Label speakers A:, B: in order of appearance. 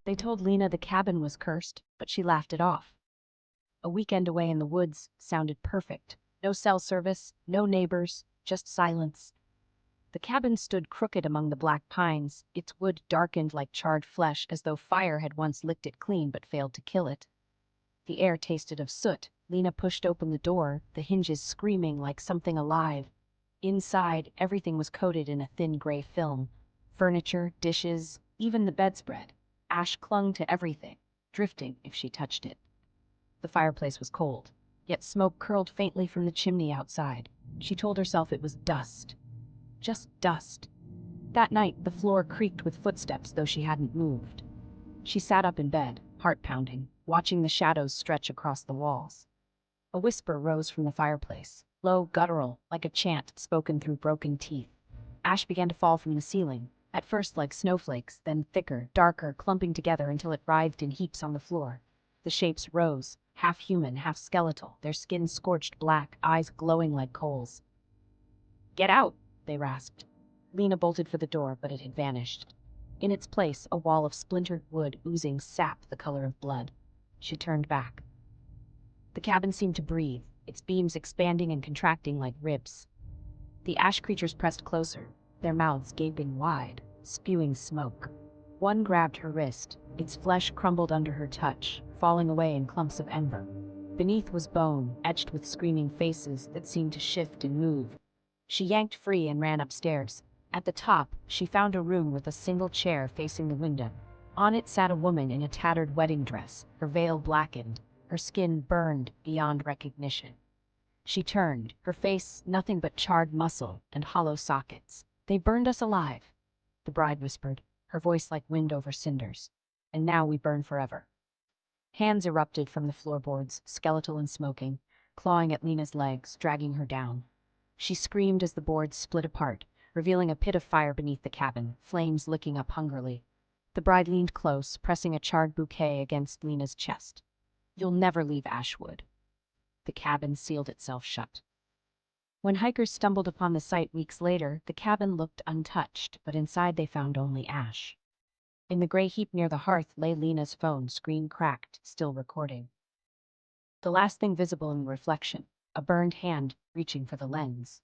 A: They told Lena the cabin was cursed, but she laughed it off. A weekend away in the woods sounded perfect. No cell service, no neighbors, just silence. The cabin stood crooked among the black pines, its wood darkened like charred flesh as though fire had once licked it clean but failed to kill it. The air tasted of soot. Lena pushed open the door, the hinges screaming like something alive. Inside, everything was coated in a thin gray film. Furniture, dishes, even the bedspread. Ash clung to everything, drifting if she touched it. The fireplace was cold, yet smoke curled faintly from the chimney outside. She told herself it was dust. Just dust. That night, the floor creaked with footsteps, though she hadn't moved. She sat up in bed, heart pounding, watching the shadows stretch across the walls. A whisper rose from the fireplace, low, guttural, like a chant spoken through broken teeth. Ash began to fall from the ceiling, at first like snowflakes, then thicker, darker, clumping together until it writhed in heaps on the floor. The shapes rose, half human, half skeletal, their skin scorched black, eyes glowing like coals. "Get out!" they rasped. Lena bolted for the door, but it had vanished. In its place, a wall of splintered wood oozing sap the color of blood. She turned back. The cabin seemed to breathe, its beams expanding and contracting like ribs. The ash creatures pressed closer, their mouths gaping wide, spewing smoke. One grabbed her wrist, its flesh crumbled under her touch, falling away in clumps of ember. Beneath was bone, etched with screaming faces that seemed to shift and move. She yanked free and ran upstairs. At the top, she found a room with a single chair facing the window. On it sat a woman in a tattered wedding dress, her veil blackened, her skin burned beyond recognition. She turned, her face nothing but charred muscle and hollow sockets. "They burned us alive," the bride whispered, her voice like wind over cinders. "And now we burn forever." Hands erupted from the floorboards, skeletal and smoking, clawing at Lena's legs, dragging her down. She screamed as the boards split apart, revealing a pit of fire beneath the cabin, flames licking up hungrily. The bride leaned close, pressing a charred bouquet against Lena's chest. "You'll never leave Ashwood." The cabin sealed itself shut. When hikers stumbled upon the site weeks later, the cabin looked untouched, but inside they found only ash. In the gray heap near the hearth lay Lena's phone, screen cracked, still recording. The last thing visible in the reflection, a burned hand reaching for the lens.